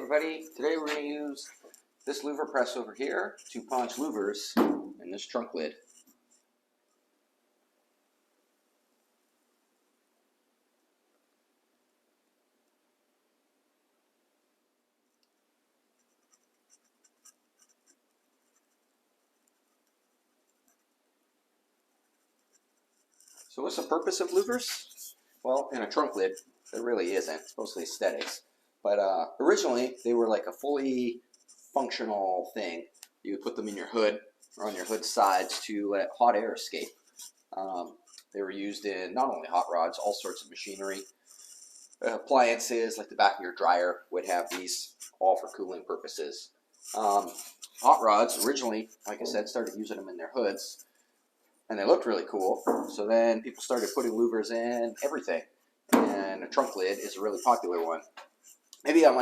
everybody, today we're going to use this louver press over here to punch louvers in this trunk lid. So what's the purpose of louvers? Well, in a trunk lid, there really isn't. It's mostly aesthetics. But originally, they were like a fully functional thing. You would put them in your hood or on your hood sides to let hot air escape. They were used in not only hot rods, all sorts of machinery. Appliances like the back of your dryer would have these, all for cooling purposes. Hot rods originally, like I said, started using them in their hoods, and they looked really cool. So then people started putting louvers in everything, and a trunk lid is a really popular one. Maybe on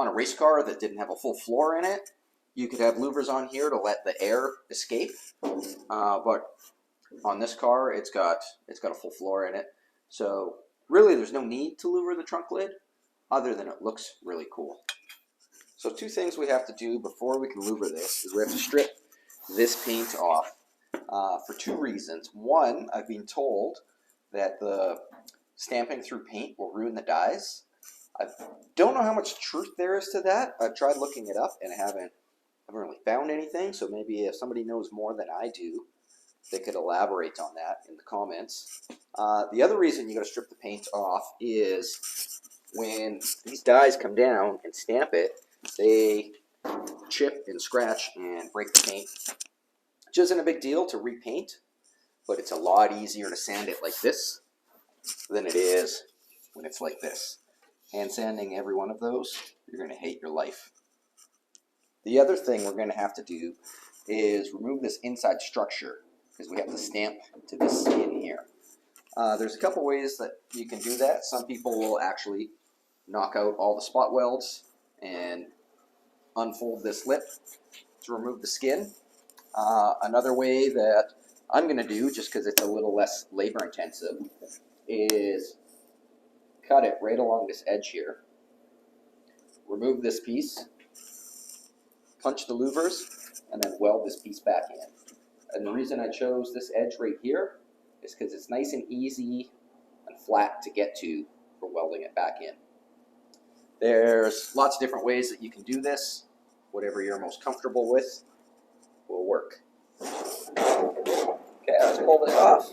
a race car that didn't have a full floor in it, you could have louvers on here to let the air escape. But on this car, it's got a full floor in it. So really, there's no need to louver the trunk lid, other than it looks really cool. So two things we have to do before we can louver this is we have to strip this paint off for two reasons. One, I've been told that the stamping through paint will ruin the dyes. I don't know how much truth there is to that. I've tried looking it up and I haven't really found anything. So maybe if somebody knows more than I do, they could elaborate on that in the comments. The other reason you got to strip the paint off is when these dyes come down and stamp it, they chip and scratch and break the paint. Which isn't a big deal to repaint, but it's a lot easier to sand it like this than it is when it's like this. Hand sanding every one of those, you're going to hate your life. The other thing we're going to have to do is remove this inside structure, because we have to stamp to this skin here. There's a couple ways that you can do that. Some people will actually knock out all the spot welds and unfold this lip to remove the skin. Another way that I'm going to do, just because it's a little less labor intensive, is cut it right along this edge here. Remove this piece, punch the louvers, and then weld this piece back in. And the reason I chose this edge right here is because it's nice and easy and flat to get to for welding it back in. There's lots of different ways that you can do this. Whatever you're most comfortable with will work. Okay, let's pull this off.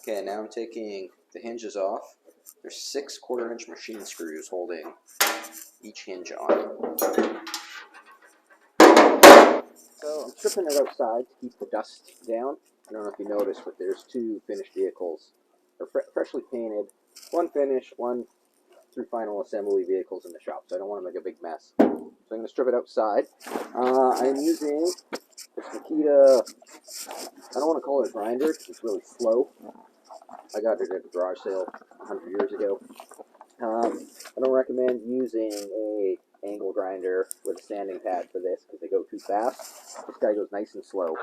Okay, now I'm taking the hinges off. There's 6 1/4-inch machine screws holding each hinge on. So I'm stripping it outside to keep the dust down. I don't know if you noticed, but there's 2 finished vehicles. They're freshly painted. One finished, one through final assembly vehicles in the shop, so I don't want to make a big mess. So I'm going to strip it outside. I'm using this Makita, I don't want to call it a grinder because it's really slow. I got it at a garage sale 100 years ago. I don't recommend using a angle grinder with a sanding pad for this because they go too fast. This guy goes nice and slow.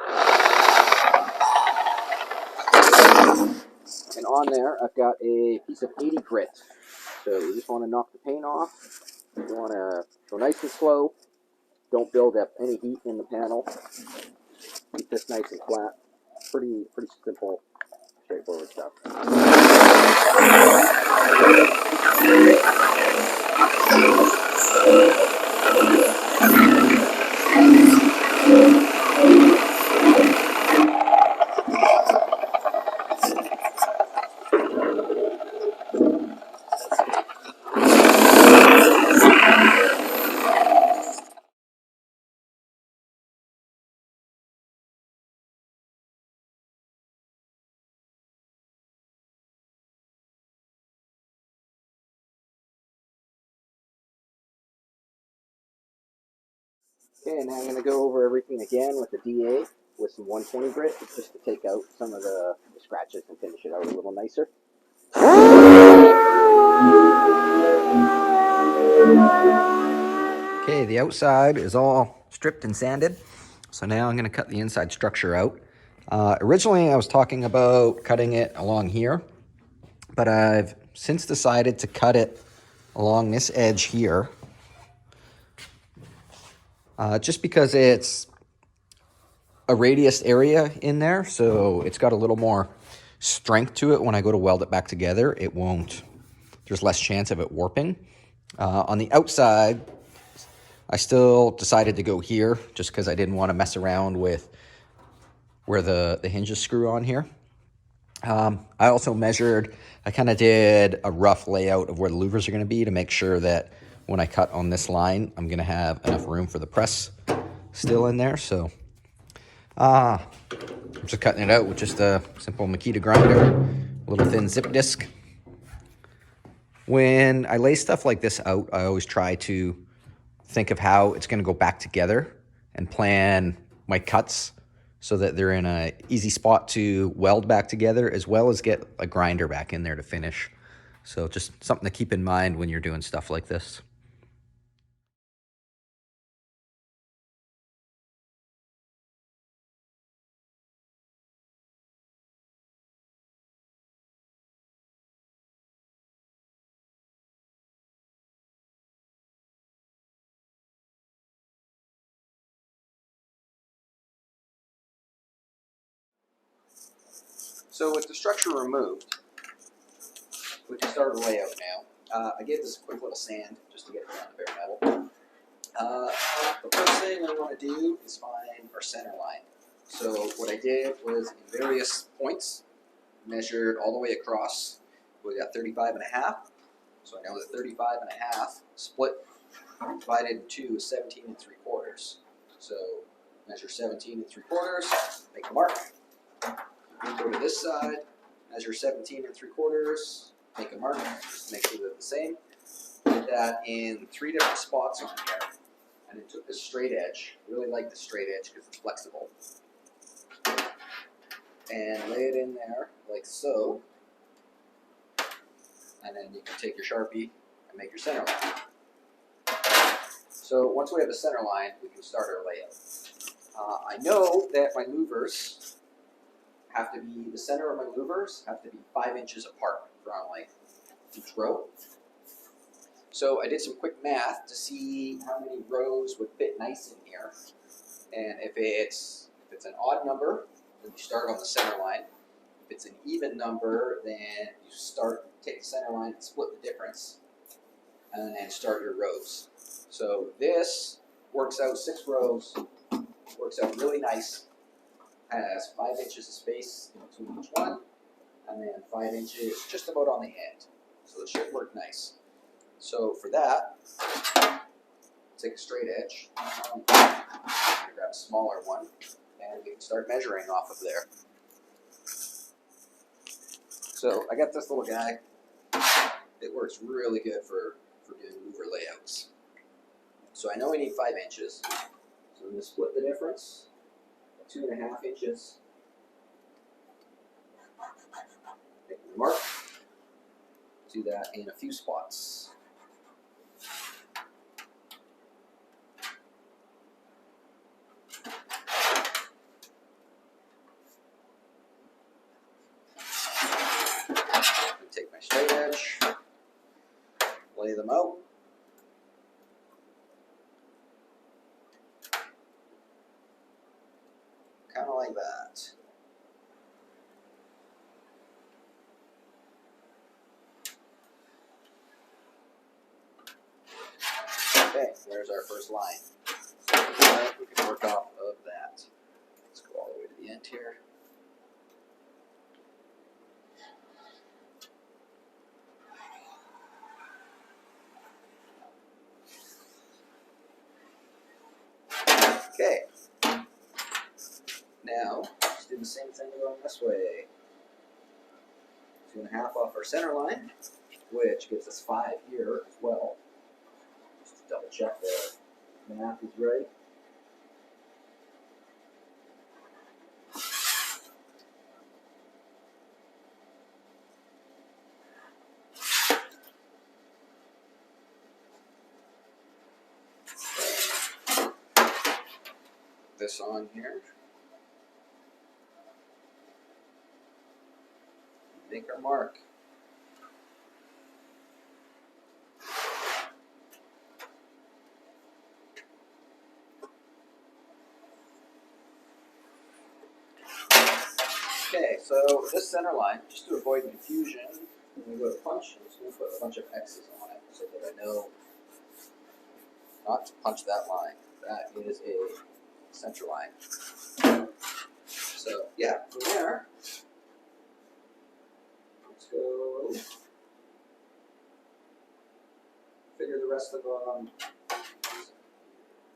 And on there, I've got a piece of 80 grit. So you just want to knock the paint off. You want to go nice and slow. Don't build up any heat in the panel. Keep this nice and flat. Pretty simple, straightforward stuff. Okay, now I'm going to go over everything again with the DA with some 120 grit just to take out some of the scratches and finish it out a little nicer. Okay, the outside is all stripped and sanded. So now I'm gonna cut the inside structure out. Originally I was talking about cutting it along here, but I've since decided to cut it along this edge here, just because it's a radius area in there, so it's got a little more strength to it. When I go to weld it back together, it won't, there's less chance of it warping. On the outside, I still decided to go here just because I didn't want to mess around with where the hinges screw on here. I also measured, I kind of did a rough layout of where the louvers are going to be to make sure that when I cut on this line, I'm going to have enough room for the press still in there. So I'm just cutting it out with just a simple Makita grinder, a little thin zip disc. When I lay stuff like this out, I always try to think of how it's going to go back together and plan my cuts so that they're in an easy spot to weld back together, as well as get a grinder back in there to finish. So just something to keep in mind when you're doing stuff like this. So with the structure removed, we can start a layout now. I gave this a quick little sand just to get it down to bare metal. The first thing I want to do is find our center line. So what I did was in various points, measured all the way across. We got 35 and a half. So I know that 35 and a half split divided in two is 17 and 3/4. So measure 17 and 3/4, make a mark. Then go to this side, measure 17 and 3/4, make a mark, just make sure they're the same. Did that in 3 different spots on here. And it took this straight edge. I really like the straight edge because it's flexible. And lay it in there like so. And then you can take your Sharpie and make your center line. So once we have a center line, we can start our layout. I know that my louvers have to be, the center of my louvers have to be 5 inches apart from like each row. So I did some quick math to see how many rows would fit nice in here. And if it's an odd number, then you start on the center line. If it's an even number, then you take the center line and split the difference, and then start your rows. So this works out 6 rows, works out really nice. Has 5 inches of space in between each one, and then 5 inches just about on the end. So it should work nice. So for that, take a straight edge, grab a smaller one, and we can start measuring off of there. So I got this little guy. It works really good for doing louver layouts. So I know we need 5 inches. So I'm going to split the difference, 2.5 inches. Make a mark. Do that in a few spots. Take my straight edge, lay them out. Kind of like that. Okay, there's our first line. So we can work off of that. Let's go all the way to the end here. Okay. Now, let's do the same thing going this way. 2.5 off our center line, which gives us 5 here as well. Just to double check the math is right. this on here. Make our mark. Okay, so this center line, just to avoid confusion, when we go to punch, I'm just going to put a bunch of X's on it so that I know not to punch that line. That is a center line. So yeah, from there, let's go figure the rest of them.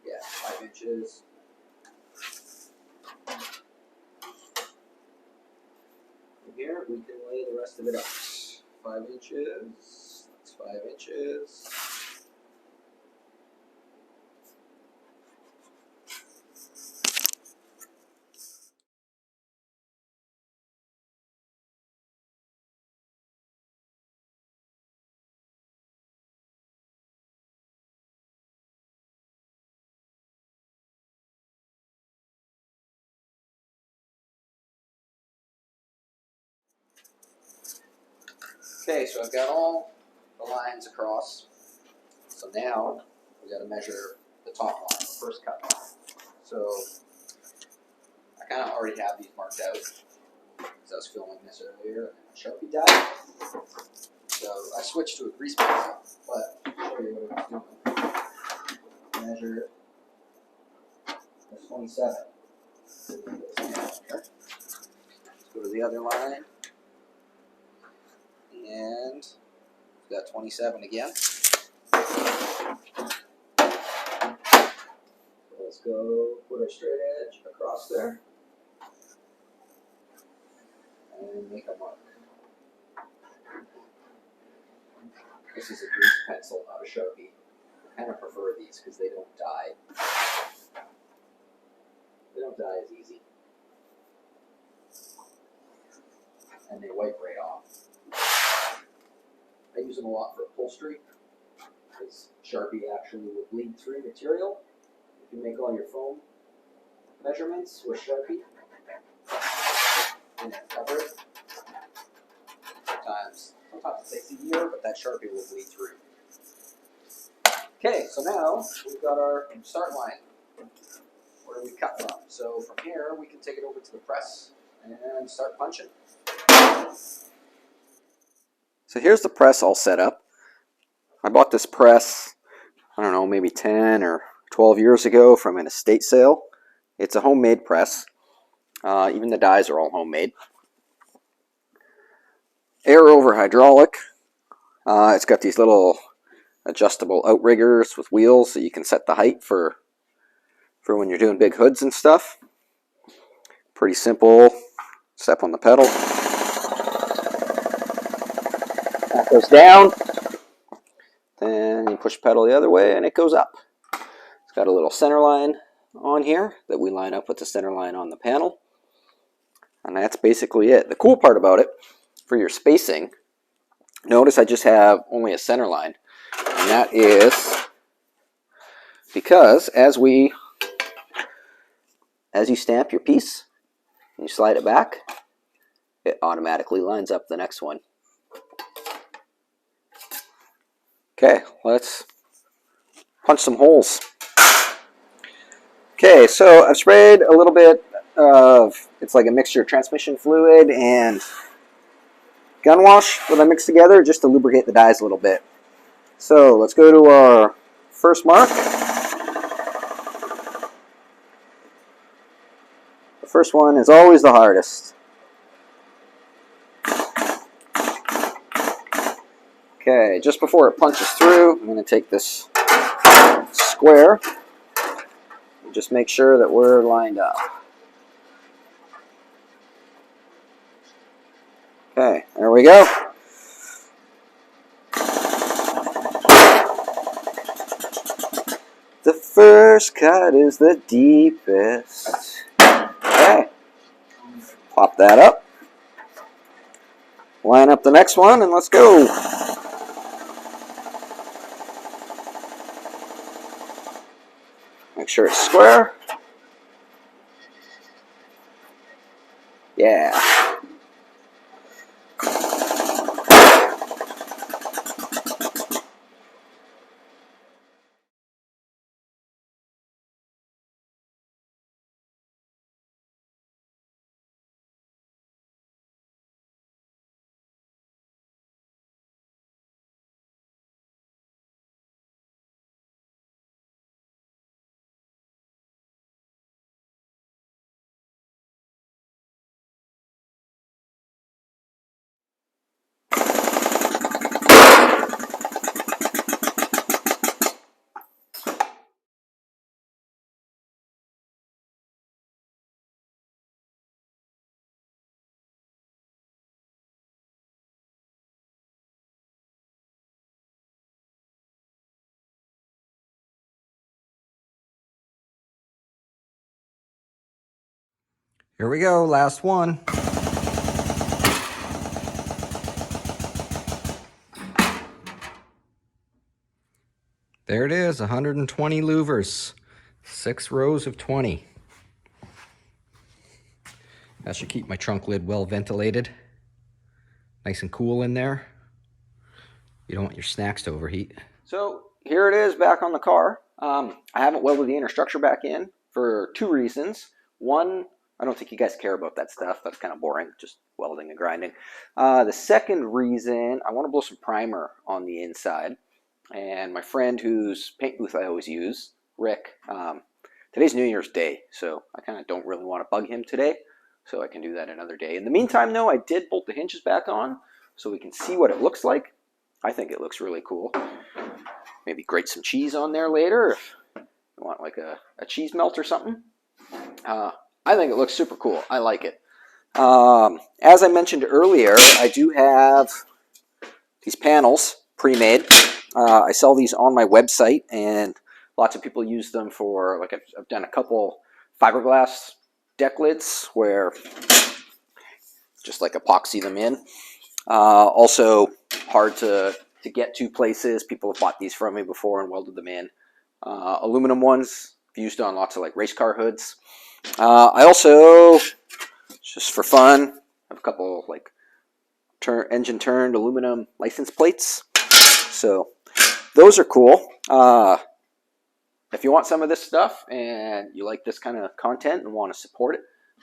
Yeah, 5 inches. From here, we can lay the rest of it up. 5 inches. That's 5 inches. Okay, so I've got all the lines across. So now we got to measure the top line, the first cut line. So I kind of already have these marked out because I was filming this earlier and my Sharpie died. So I switched to a grease pencil, but I'll show you what I was doing. Measure that's 27. Let's go to the other line. And we've got 27 again. Let's go put our straight edge across there and make a mark. This is a grease pencil, not a Sharpie. I kind of prefer these because they don't die. They don't die as easy. And they wipe right off. I use them a lot for upholstery because Sharpie actually will bleed through material. If you make all your foam measurements with Sharpie and cover it, sometimes it takes a year, but that Sharpie will bleed through. Okay, so now we've got our start line where we cut from. So from here we can take it over to the press and start punching. So here's the press all set up. I bought this press, I don't know, maybe 10 or 12 years ago from an estate sale. It's a homemade press. Even the dies are all homemade. Air over hydraulic. It's got these little adjustable outriggers with wheels so you can set the height for when you're doing big hoods and stuff. Pretty simple. Step on the pedal. That goes down. Then you push pedal the other way and it goes up. It's got a little center line on here that we line up with the center line on the panel. And that's basically it. The cool part about it, for your spacing, notice I just have only a center line. And that is because as you stamp your piece and you slide it back, it automatically lines up the next one. Okay, let's punch some holes. Okay, so I've sprayed a little bit of, it's like a mixture of transmission fluid and gun wash that I mixed together just to lubricate the dies a little bit. So let's go to our first mark. The first one is always the hardest. Okay, just before it punches through, I'm going to take this square and just make sure that we're lined up. Okay, there we go. The first cut is the deepest. Okay, pop that up. Line up the next one and let's go. Make sure it's square. Yeah. Here we go, last one. There it is, 120 louvers, 6 rows of 20. That should keep my trunk lid well ventilated. Nice and cool in there. You don't want your snacks to overheat. So here it is back on the car. I haven't welded the inner structure back in for 2 reasons. One, I don't think you guys care about that stuff. That's kind of boring, just welding and grinding. The second reason, I want to blow some primer on the inside. And my friend whose paint booth I always use, Rick, today's New Year's Day, so I kind of don't really want to bug him today, so I can do that another day. In the meantime, though, I did bolt the hinges back on so we can see what it looks like. I think it looks really cool. Maybe grate some cheese on there later if you want like a cheese melt or something. I think it looks super cool. I like it. As I mentioned earlier, I do have these panels pre-made. I sell these on my website, and lots of people use them for, like, I've done a couple fiberglass deck lids where just like epoxy them in. Also hard to get to places. People have bought these from me before and welded them in. Aluminum ones used on lots of like race car hoods. I also, just for fun, have a couple like engine turned aluminum license plates. So those are cool. If you want some of this stuff and you like this kind of content and want to support it,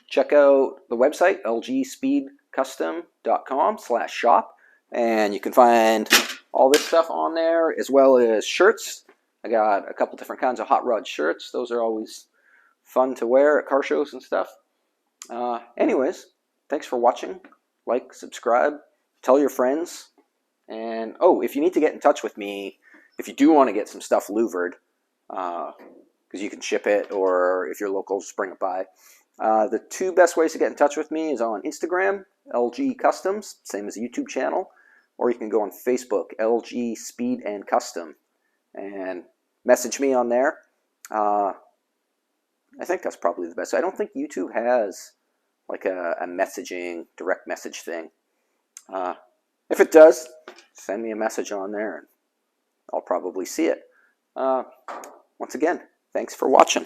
check out the website, lgspeedcustom.com/shop, and you can find all this stuff on there, as well as shirts. I got a couple different kinds of hot rod shirts. Those are always fun to wear at car shows and stuff. Anyways, thanks for watching. Like, subscribe, tell your friends. And, oh, if you need to get in touch with me, if you do want to get some stuff louvered, because you can ship it, or if you're local, just bring it by. The 2 best ways to get in touch with me is on Instagram, LG Customs, same as a YouTube channel, or you can go on Facebook, LG Speed and Custom, and message me on there. I think that's probably the best. I don't think YouTube has like a messaging, direct message thing. If it does, send me a message on there, and I'll probably see it. Once again, thanks for watching.